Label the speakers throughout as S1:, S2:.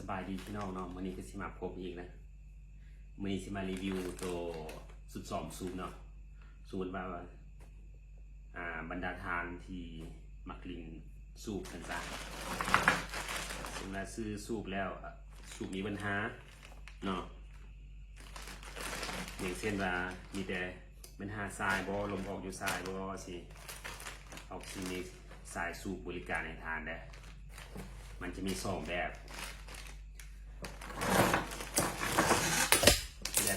S1: สบายดีพี่น้องเนาะวันนี้ก็สิมาพบอีกนะวันนี้สิมารีวิวตัวสุดสอมซูมเนาะสูตรว่าบรรดาทานที่มักลินสูบกันซะสมมติซื้อสูบแล้วสูบมีปัญหาเนาะอย่างเช่นว่ามีแต่ปัญหาทรายบ่ลมออกอยู่ทรายบ่สิออกซิมีสายสูบบริการในทานได้มันจะมีสองแบบ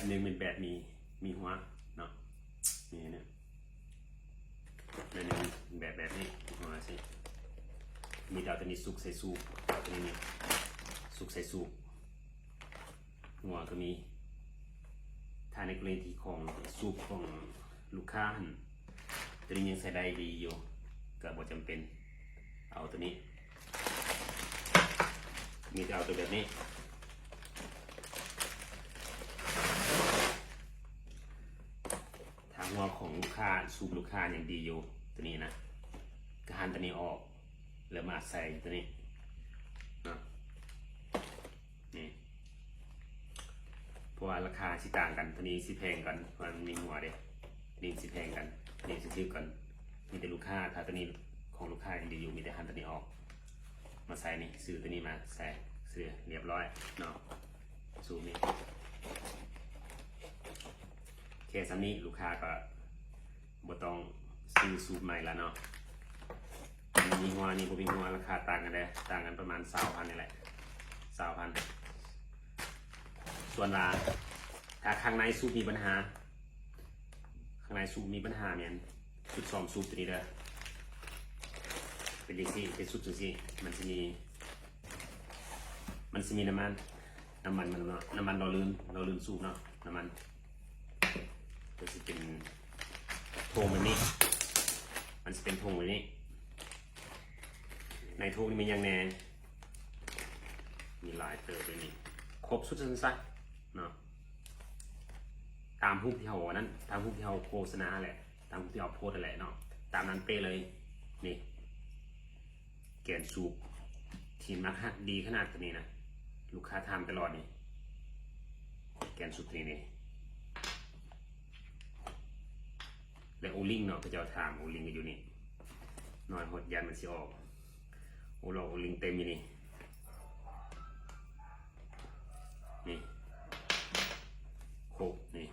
S1: หนึ่งเป็นแบบมีหัวเนาะนี่เนี่ยแบบนึงแบบนี้หัวสิมีดาวตัวนี้สุกใส่สูบดาวตัวนี้สุกใส่สูบหัวก็มีถ้าในกรณีที่ของสูบของลูกค้าตัวนี้ยังใส่ได้ดีอยู่ก็บ่จำเป็นเอาตัวนี้มีแต่เอาตัวแบบนี้ทางหัวของลูกค้าสูบลูกค้าอย่างดีอยู่ตัวนี้นะก็หันตัวนี้ออกแล้วมาใส่ตัวนี้นะนี่เพราะว่าราคาสิต่างกันตัวนี้สิแพงกันมันมีหัวเด้นี่สิแพงกันนี่สิซื้อกันมีแต่ลูกค้าถ้าตัวนี้ของลูกค้าอย่างดีอยู่มีแต่หันตัวนี้ออกมาใส่นี่ซื้อตัวนี้มาใส่เสื้อเรียบร้อยเนาะสูบนี่แค่สำนี้ลูกค้าก็บ่ต้องซื้อสูบใหม่แล้วเนาะมีหัวนี่บ่มีหัวราคาต่างกันเลยต่างกันประมาณ20,000นี่แหละ20,000ส่วนว่าถ้าข้างในสูบมีปัญหาเนี่ยสุดซ้อมสูบตัวนี้เด้อเป็นอย่างนี้เป็นสุดจังซี่มันจะมีน้ำมันมันเนาะน้ำมันเราลืมสูบเนาะน้ำมันก็จะเป็นโถงแบบนี้มันจะเป็นโถงแบบนี้ในโถงนี่มียังแน่มีลายเตอร์ไปนี่ครบสุดสั้นๆเนาะตามรูปที่เขานั้นตามรูปที่เขาโฆษณาแหละตามรูปที่เขาโพสอะไรเนาะตามนั้นเป๊ะเลยนี่แกนสูบทีมักฮักดีขนาดนี้นะลูกค้าทำตลอดนี่แกนสูบนี้และโอลิงเนาะก็จะถามโอลิงก็อยู่นี่นอนหดยันมันสิออกโอลิงเต็มอยู่นี่โคกนี่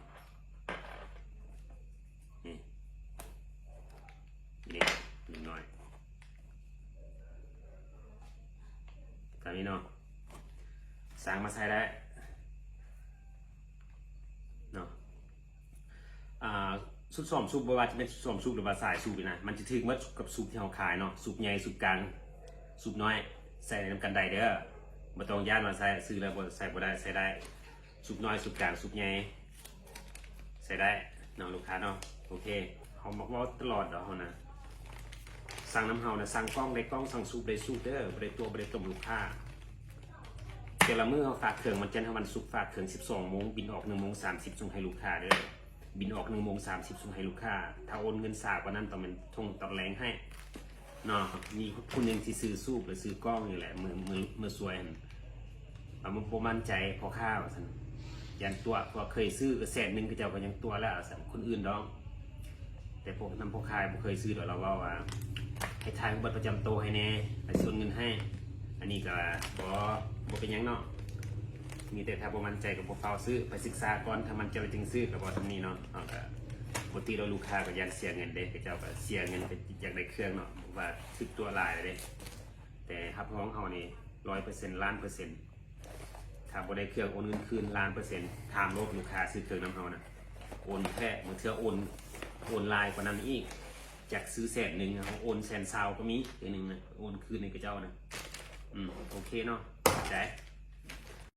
S1: นิดหน่อยแบบนี้เนาะสั่งมาใส่ได้เนาะสุดสอมซุปบ่ว่าจะเป็นสุดสอมซุปหรือว่าสายซุปนะมันจะถึงว่ากับซุปที่เราขายเนาะซุปใหญ่ซุปกลางซุปน้อยใส่ในน้ำกันได้เด้อบ่ต้องย่านมาใส่ซื้อแล้วบ่ใส่บ่ได้ใส่ได้ซุปน้อยซุปกลางซุปใหญ่ใส่ได้เนาะลูกค้าเนาะโอเคเขาบอกว่าตลอดเนาะนะสั่งน้ำเฮานะสั่งกล้องได้กล้องสั่งซุปได้ซุปเด้อบ่ได้ตัวบ่ได้ต้มลูกค้าแต่ละมื้อเขาฝากเครื่องมันจันทร์วันศุกร์ฝากเครื่อง 12 โมงบินออก 1 โมง 30ส่งให้ลูกค้าเด้อบินออก 1 โมง 30ส่งให้ลูกค้าถ้าโอนเงินสากกว่านั้นต้องเป็นทงตอนแรงให้เนาะมีคุณยังที่ซื้อสูบหรือซื้อกล้องนี่แหละมือสวยมันบ่มั่นใจพอข้าวซั่นยันตัวพอเคยซื้อก็100,000ก็เจ้าก็ยังตัวแล้วซั่นคนอื่นดองแต่พวกนำพ่อขายบ่เคยซื้อดอกเราว่าให้ทายบัตรประจำตัวให้แน่ให้ส่วนเงินให้อันนี้ก็บ่เป็นยังเนาะมีแต่ถ้าบ่มั่นใจก็บ่เฝ้าซื้อไปศึกษาก่อนถ้ามันจะจึงซื้อก็บ่ทำนี้เนาะก็ปกติเราลูกค้าก็ยันเสียเงินเด้เจ้าก็เสียเงินไปอยากได้เครื่องเนาะว่าถึกตัวหลายเลยเด้แต่ครับของเฮานี่ 100% ล้านเปอร์เซ็นต์ถ้าบ่ได้เครื่องโอนเงินคืนล้านเปอร์เซ็นต์ถามโลกลูกค้าซื้อเครื่องนำเฮานะโอนแท้มื้อเทื่อโอนลายกว่านั้นอีกจากซื้อ100,000เฮาโอน120,000ก็มีอีกนึงนะโอนคืนให้กับเจ้านะโอเคเนาะได้